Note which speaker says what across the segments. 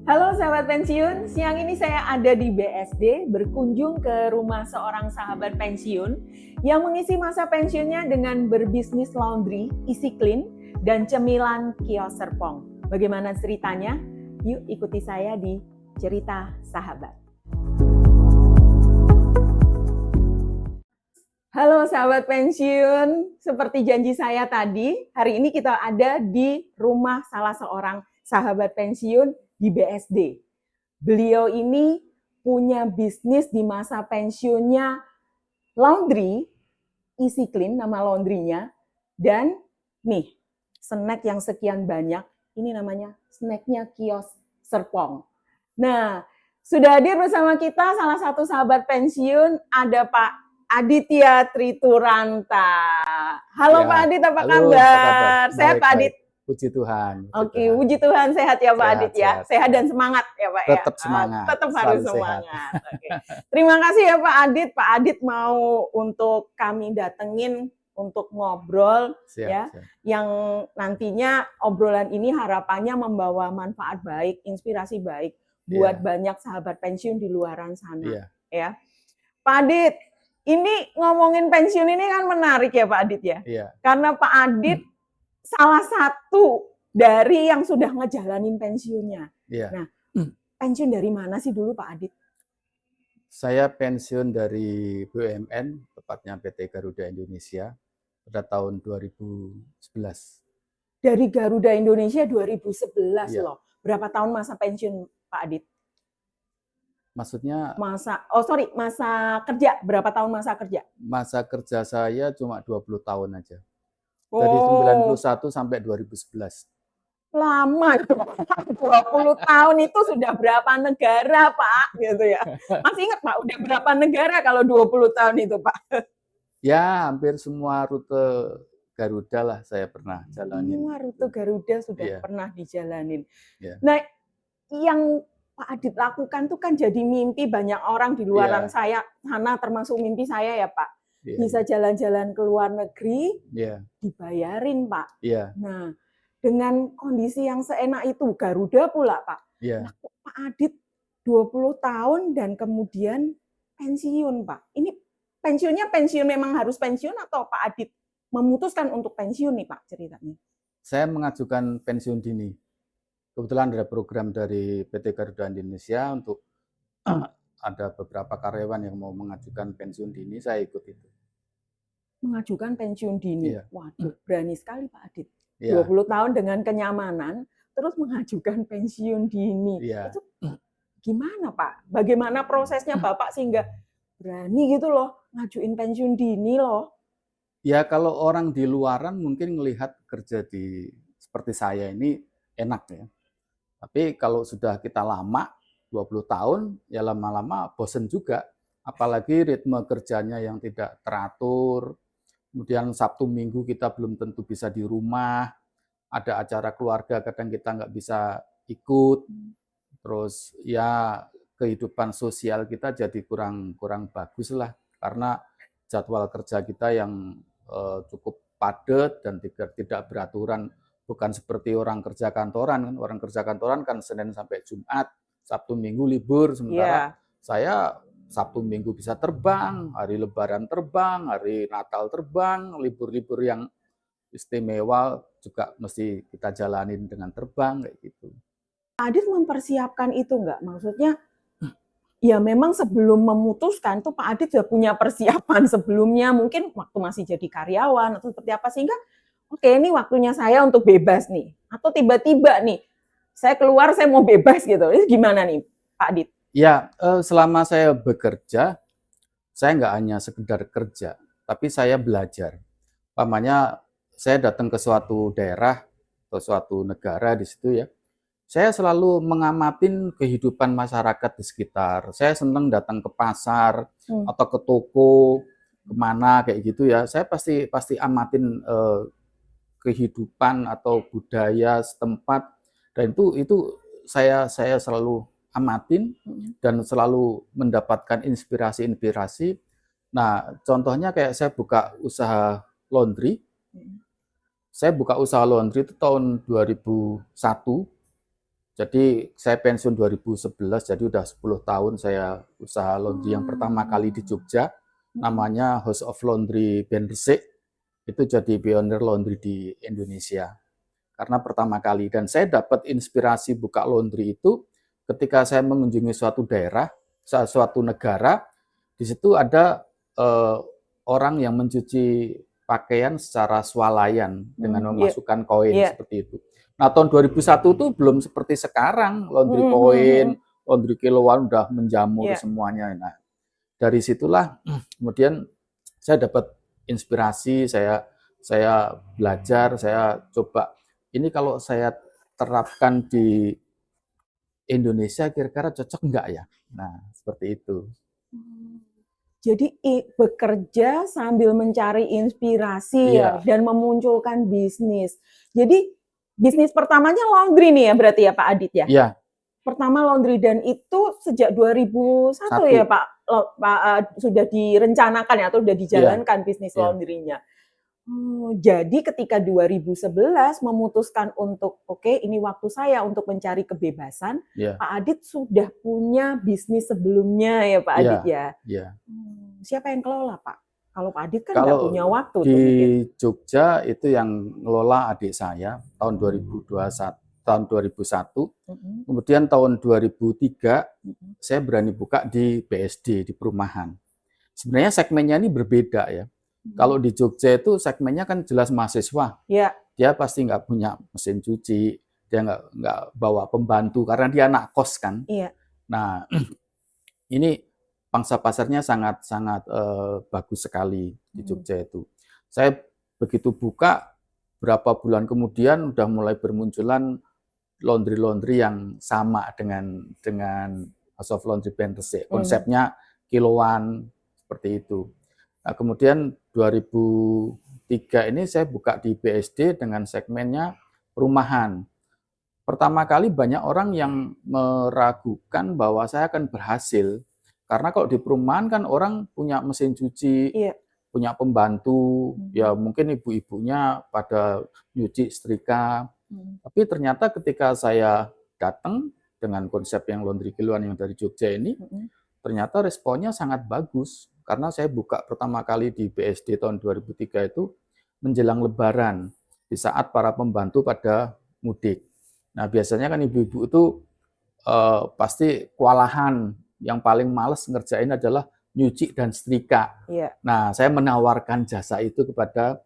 Speaker 1: Halo sahabat pensiun, siang ini saya ada di BSD berkunjung ke rumah seorang sahabat pensiun yang mengisi masa pensiunnya dengan berbisnis laundry, Easy Clean, dan cemilan kios Serpong. Bagaimana ceritanya? Yuk ikuti saya di Cerita Sahabat. Halo sahabat pensiun, seperti janji saya tadi, hari ini kita ada di rumah salah seorang sahabat pensiun di BSD. Beliau ini punya bisnis di masa pensiunnya laundry, Easy Clean nama laundrynya, dan nih snack yang sekian banyak, ini namanya snacknya kios Serpong. Nah, sudah hadir bersama kita salah satu sahabat pensiun, ada Pak Aditya Trituranta. Halo
Speaker 2: Ya,
Speaker 1: Pak Adit, apa
Speaker 2: halo,
Speaker 1: kabar?
Speaker 2: apa kabar?
Speaker 1: Sehat Pak Adit?
Speaker 2: Puji Tuhan.
Speaker 1: Oke, puji Tuhan sehat ya Pak Adit ya. Sehat dan semangat ya Pak ya.
Speaker 2: Tetap semangat.
Speaker 1: Tetap harus semangat. Oke. Terima kasih ya Pak Adit. Pak Adit mau untuk kami datengin untuk ngobrol ya. Yang nantinya obrolan ini harapannya membawa manfaat baik, inspirasi baik buat banyak sahabat pensiun di luaran sana ya. Pak Adit, ini ngomongin pensiun ini kan menarik ya Pak Adit ya. Karena Pak Adit salah satu dari yang sudah ngejalanin pensiunnya. Nah, pensiun dari mana sih dulu Pak Adit?
Speaker 2: Saya pensiun dari BUMN, tepatnya PT Garuda Indonesia, pada tahun 2011.
Speaker 1: Dari Garuda Indonesia 2011 loh. Berapa tahun masa pensiun Pak Adit?
Speaker 2: Maksudnya?
Speaker 1: Masa kerja, berapa tahun masa kerja?
Speaker 2: Masa kerja saya cuma 20 tahun aja. Dari 91 sampai 2011.
Speaker 1: Lama itu, 20 tahun itu sudah berapa negara Pak, gitu ya. Masih ingat Pak, udah berapa negara kalau 20 tahun itu Pak?
Speaker 2: Ya, hampir semua rute Garuda lah saya pernah jalanin.
Speaker 1: Semua rute Garuda sudah pernah dijalanin. Nah, yang Pak Adit lakukan tuh kan jadi mimpi banyak orang di luaran saya sana, termasuk mimpi saya ya Pak. Bisa jalan-jalan ke luar negeri, dibayarin Pak. Nah, dengan kondisi yang seenak itu, Garuda pula Pak. Nah, Pak Adit 20 tahun dan kemudian pensiun Pak. Ini pensiunnya pensiun memang harus pensiun atau Pak Adit memutuskan untuk pensiun nih Pak ceritanya?
Speaker 2: Saya mengajukan pensiun dini. Kebetulan ada program dari PT Garuda Indonesia untuk ada beberapa karyawan yang mau mengajukan pensiun dini, saya ikut itu.
Speaker 1: Mengajukan pensiun dini? Waduh, berani sekali Pak Adit. 20 tahun dengan kenyamanan, terus mengajukan pensiun dini. Itu gimana Pak? Bagaimana prosesnya Bapak sehingga berani gitu loh, ngajuin pensiun dini loh?
Speaker 2: Ya kalau orang di luaran mungkin melihat kerja seperti saya ini enak ya. Tapi kalau sudah kita lama, 20 tahun, ya lama-lama bosen juga. Apalagi ritme kerjanya yang tidak teratur, kemudian Sabtu Minggu kita belum tentu bisa di rumah, ada acara keluarga kadang kita nggak bisa ikut, terus ya kehidupan sosial kita jadi kurang bagus lah, karena jadwal kerja kita yang cukup padat dan tidak beraturan. Bukan seperti orang kerja kantoran kan. Orang kerja kantoran kan Senin sampai Jumat, Sabtu Minggu libur, sementara saya Sabtu Minggu bisa terbang, hari Lebaran terbang, hari Natal terbang, libur-libur yang istimewa juga mesti kita jalanin dengan terbang kayak gitu.
Speaker 1: Adit mempersiapkan itu nggak? Maksudnya ya memang sebelum memutuskan tuh Pak Adit sudah punya persiapan sebelumnya, mungkin waktu masih jadi karyawan atau seperti apa, sehingga oke, ini waktunya saya untuk bebas nih. Atau tiba-tiba nih, saya keluar, saya mau bebas gitu. Ini gimana nih, Pak Adit?
Speaker 2: Ya, selama saya bekerja, saya nggak hanya sekedar kerja, tapi saya belajar. Umpamanya, saya datang ke suatu daerah atau suatu negara di situ ya, saya selalu mengamatin kehidupan masyarakat di sekitar. Saya senang datang ke pasar atau ke toko, kemana kayak gitu ya. Saya pasti amatin kehidupan atau budaya setempat, dan itu saya selalu amatin dan selalu mendapatkan inspirasi. Nah, contohnya kayak saya buka usaha laundry. Saya buka usaha laundry itu tahun 2001. Jadi saya pensiun 2011, jadi udah 10 tahun saya usaha laundry yang pertama kali di Jogja, namanya House of Laundry Ben Resik, itu jadi pionir laundry di Indonesia. Karena pertama kali, dan saya dapat inspirasi buka laundry itu ketika saya mengunjungi suatu daerah, suatu negara, di situ ada orang yang mencuci pakaian secara swalayan dengan memasukkan koin seperti itu. Nah, tahun 2001 itu belum seperti sekarang, laundry koin, laundry kiloan udah menjamur semuanya. Nah, dari situlah kemudian saya dapat inspirasi, saya belajar, saya coba ini kalau saya terapkan di Indonesia kira-kira cocok enggak ya? Nah, seperti itu.
Speaker 1: Jadi bekerja sambil mencari inspirasi ya, dan memunculkan bisnis. Jadi bisnis pertamanya laundry nih ya berarti ya Pak Adit ya?
Speaker 2: Iya.
Speaker 1: Pertama laundry, dan itu sejak 2001 ya Pak sudah direncanakan ya, atau sudah dijalankan bisnis laundrynya. Jadi ketika 2011 memutuskan untuk ini waktu saya untuk mencari kebebasan, Pak Adit sudah punya bisnis sebelumnya ya Pak Adit ya? Siapa yang kelola Pak? Kalau Pak Adit kan nggak punya waktu.
Speaker 2: Di Jogja itu yang ngelola adik saya tahun 2001. Kemudian tahun 2003 saya berani buka di BSD, di perumahan. Sebenarnya segmennya ini berbeda ya. Kalau di Jogja itu segmennya kan jelas mahasiswa. Dia pasti nggak punya mesin cuci, dia nggak bawa pembantu karena dia anak kos kan. Nah, ini pangsa pasarnya sangat bagus sekali di Jogja itu. Saya begitu buka, berapa bulan kemudian udah mulai bermunculan laundry yang sama dengan House of Laundry Ben Resik. Konsepnya kiloan seperti itu. Nah, kemudian 2003 ini saya buka di BSD dengan segmennya perumahan. Pertama kali banyak orang yang meragukan bahwa saya akan berhasil. Karena kalau di perumahan kan orang punya mesin cuci, punya pembantu, ya mungkin ibu-ibunya pada nyuci, setrika. Tapi ternyata ketika saya datang dengan konsep yang laundry kiloan yang dari Jogja ini, ternyata responnya sangat bagus. Karena saya buka pertama kali di BSD tahun 2003 itu menjelang Lebaran, di saat para pembantu pada mudik. Nah, biasanya kan ibu-ibu itu pasti kewalahan, yang paling males ngerjain adalah nyuci dan setrika. Nah, saya menawarkan jasa itu kepada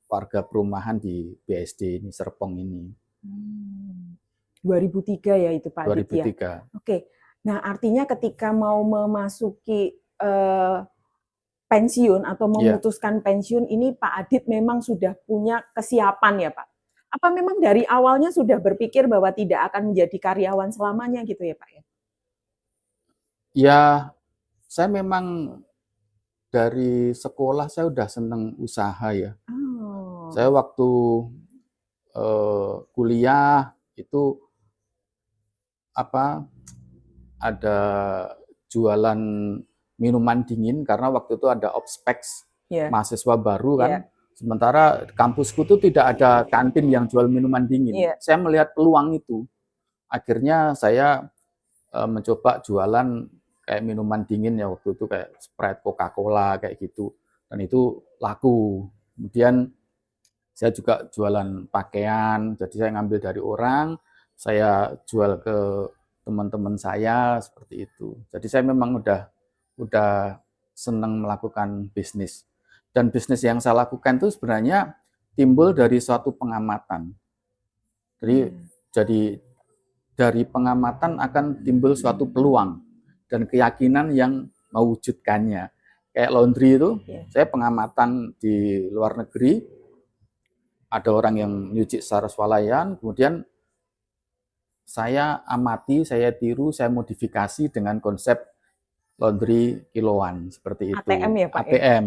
Speaker 2: warga perumahan di BSD ini, Serpong ini.
Speaker 1: 2003 ya itu Pak Adit ya?
Speaker 2: 2003.
Speaker 1: Oke, nah artinya ketika mau memasuki pensiun atau memutuskan pensiun ini Pak Adit memang sudah punya kesiapan ya Pak? Apa memang dari awalnya sudah berpikir bahwa tidak akan menjadi karyawan selamanya gitu ya Pak ya?
Speaker 2: Ya, saya memang dari sekolah saya udah seneng usaha ya. Saya waktu kuliah itu ada jualan minuman dingin karena waktu itu ada ospek mahasiswa baru kan. Sementara kampusku itu tidak ada kantin yang jual minuman dingin. Saya melihat peluang itu. Akhirnya saya mencoba jualan kayak minuman dingin ya waktu itu, kayak Sprite, Coca-Cola kayak gitu. Dan itu laku. Kemudian saya juga jualan pakaian. Jadi saya ngambil dari orang, saya jual ke teman-teman saya seperti itu. Jadi saya memang udah senang melakukan bisnis. Dan bisnis yang saya lakukan itu sebenarnya timbul dari suatu pengamatan. Jadi dari pengamatan akan timbul suatu peluang dan keyakinan yang mewujudkannya. Kayak laundry itu, saya pengamatan di luar negeri, ada orang yang nyuci secara swalayan, kemudian saya amati, saya tiru, saya modifikasi dengan konsep laundry kiloan seperti itu.
Speaker 1: ATM ya Pak?
Speaker 2: ATM.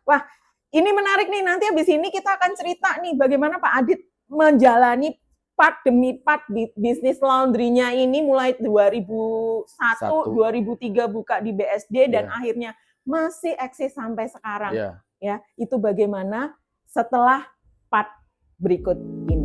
Speaker 1: Wah, ini menarik nih. Nanti habis ini kita akan cerita nih bagaimana Pak Adit menjalani part demi part bisnis laundry-nya ini mulai 2001, 2003 buka di BSD dan akhirnya masih eksis sampai sekarang. Ya, itu bagaimana setelah part berikut ini.